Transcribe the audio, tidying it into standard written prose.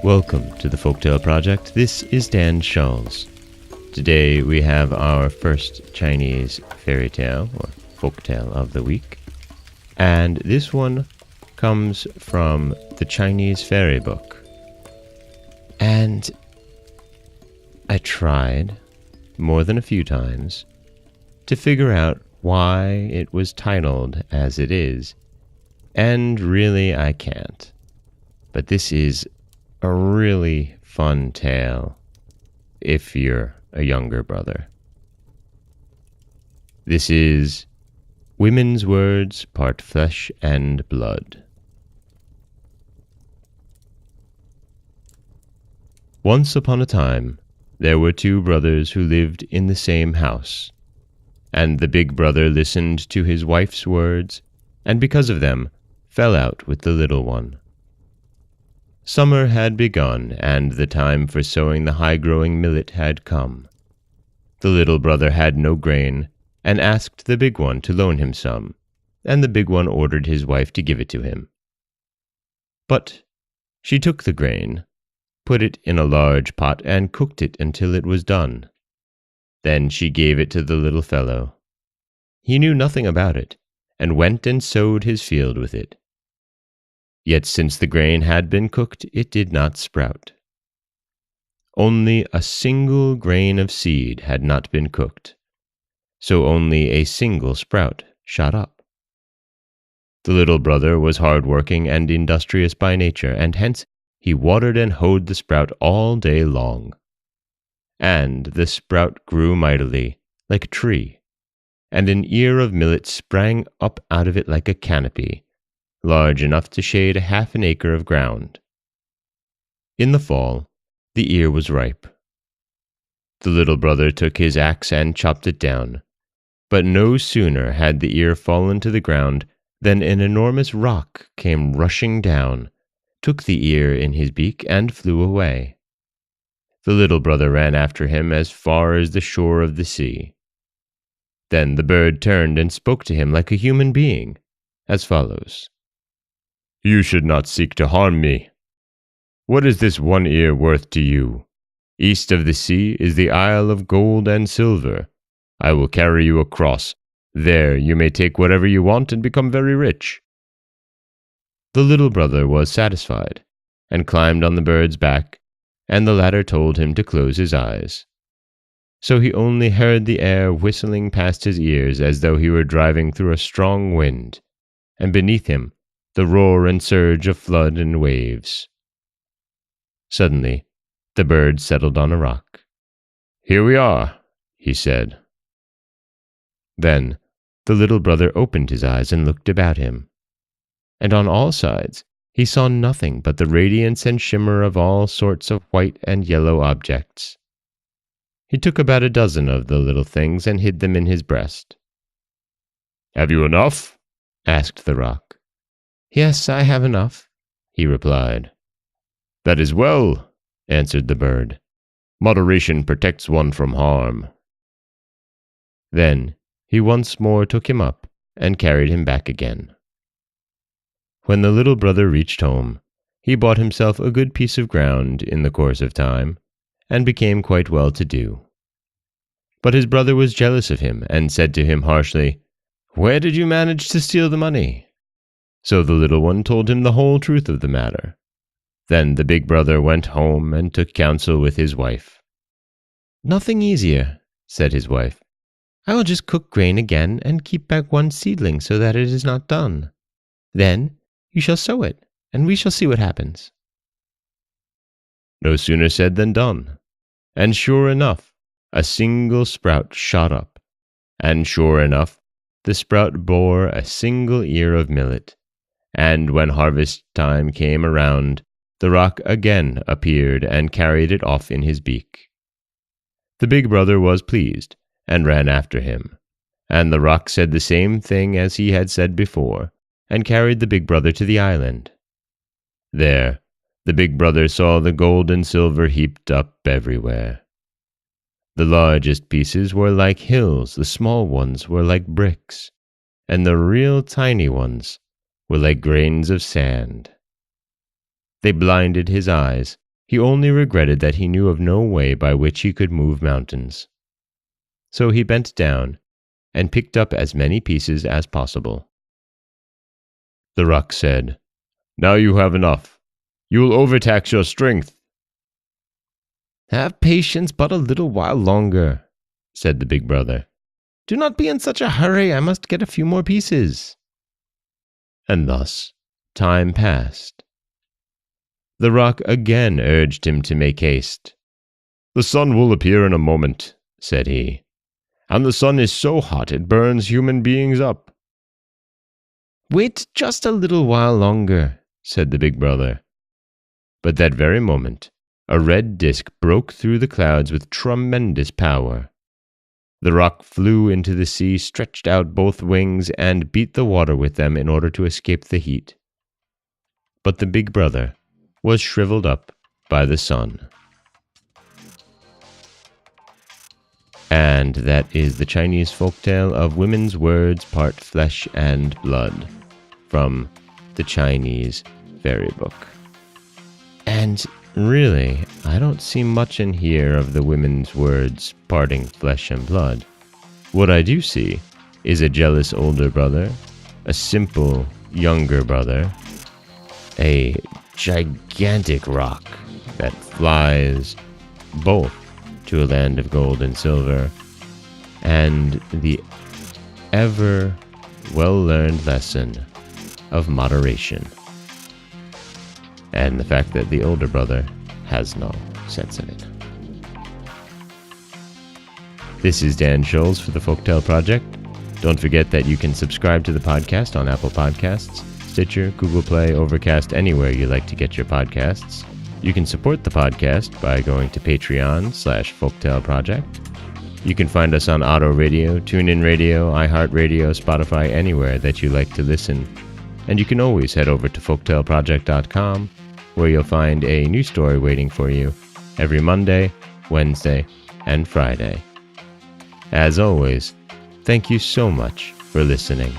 Welcome to the Folktale Project. This is Dan Schulz. Today we have our first Chinese fairy tale, or folktale of the week. And this one comes from the Chinese fairy book. And I tried, more than a few times, to figure out why it was titled as it is. And really I can't. But this is a really fun tale if you're a younger brother. This is Women's Words, Part Flesh and Blood. Once upon a time, there were two brothers who lived in the same house, and the big brother listened to his wife's words, and because of them, fell out with the little one. Summer had begun, and the time for sowing the high-growing millet had come. The little brother had no grain, and asked the big one to loan him some, and the big one ordered his wife to give it to him. But she took the grain, put it in a large pot, and cooked it until it was done. Then she gave it to the little fellow. He knew nothing about it, and went and sowed his field with it. Yet since the grain had been cooked, it did not sprout. Only a single grain of seed had not been cooked, so only a single sprout shot up. The little brother was hard-working and industrious by nature, and hence he watered and hoed the sprout all day long. And the sprout grew mightily, like a tree, and an ear of millet sprang up out of it like a canopy, large enough to shade half an acre of ground. In the fall, the ear was ripe. The little brother took his axe and chopped it down, but no sooner had the ear fallen to the ground than an enormous rock came rushing down, took the ear in his beak, and flew away. The little brother ran after him as far as the shore of the sea. Then the bird turned and spoke to him like a human being, as follows. "You should not seek to harm me. What is this one ear worth to you? East of the sea is the Isle of Gold and Silver. I will carry you across. There you may take whatever you want and become very rich." The little brother was satisfied, and climbed on the bird's back, and the latter told him to close his eyes. So he only heard the air whistling past his ears as though he were driving through a strong wind, and beneath him the roar and surge of flood and waves. Suddenly, the bird settled on a rock. "Here we are," he said. Then the little brother opened his eyes and looked about him, and on all sides he saw nothing but the radiance and shimmer of all sorts of white and yellow objects. He took about a dozen of the little things and hid them in his breast. "Have you enough?" asked the rock. "Yes, I have enough," he replied. "That is well," answered the bird. "Moderation protects one from harm." Then he once more took him up and carried him back again. When the little brother reached home, he bought himself a good piece of ground in the course of time, and became quite well-to-do. But his brother was jealous of him, and said to him harshly, "Where did you manage to steal the money?" So the little one told him the whole truth of the matter. Then the big brother went home and took counsel with his wife. "Nothing easier," said his wife. "I will just cook grain again and keep back one seedling so that it is not done. Then you shall sow it, and we shall see what happens." No sooner said than done, and sure enough, a single sprout shot up, and sure enough, the sprout bore a single ear of millet, and when harvest time came around, the rock again appeared and carried it off in his beak. The big brother was pleased, and ran after him, and the rock said the same thing as he had said before, and carried the big brother to the island. There, the big brother saw the gold and silver heaped up everywhere. The largest pieces were like hills, the small ones were like bricks, and the real tiny ones were like grains of sand. They blinded his eyes, He only regretted that he knew of no way by which he could move mountains. So he bent down and picked up as many pieces as possible. The rock said, "Now you have enough. You will overtax your strength." "Have patience but a little while longer," said the big brother. "Do not be in such a hurry. I must get a few more pieces." And thus time passed. The rock again urged him to make haste. "The sun will appear in a moment," said he, "and the sun is so hot it burns human beings up." "Wait just a little while longer," said the big brother. But that very moment, a red disk broke through the clouds with tremendous power. The rock flew into the sea, stretched out both wings, and beat the water with them in order to escape the heat. But the big brother was shriveled up by the sun. And that is the Chinese folktale of Women's Words Part Flesh and Blood from the Chinese fairy book. And really, I don't see much in here of the women's words parting flesh and blood. What I do see is a jealous older brother, a simple younger brother, a gigantic rock that flies both to a land of gold and silver, and the ever well-learned lesson of moderation. And the fact that the older brother has no sense of it. This is Dan Scholes for the Folktale Project. Don't forget that you can subscribe to the podcast on Apple Podcasts, Stitcher, Google Play, Overcast, anywhere you like to get your podcasts. You can support the podcast by going to Patreon/FolktaleProject. You can find us on Auto Radio, TuneIn Radio, iHeartRadio, Spotify, anywhere that you like to listen. And you can always head over to folktaleproject.com, where you'll find a new story waiting for you every Monday, Wednesday, and Friday. As always, thank you so much for listening.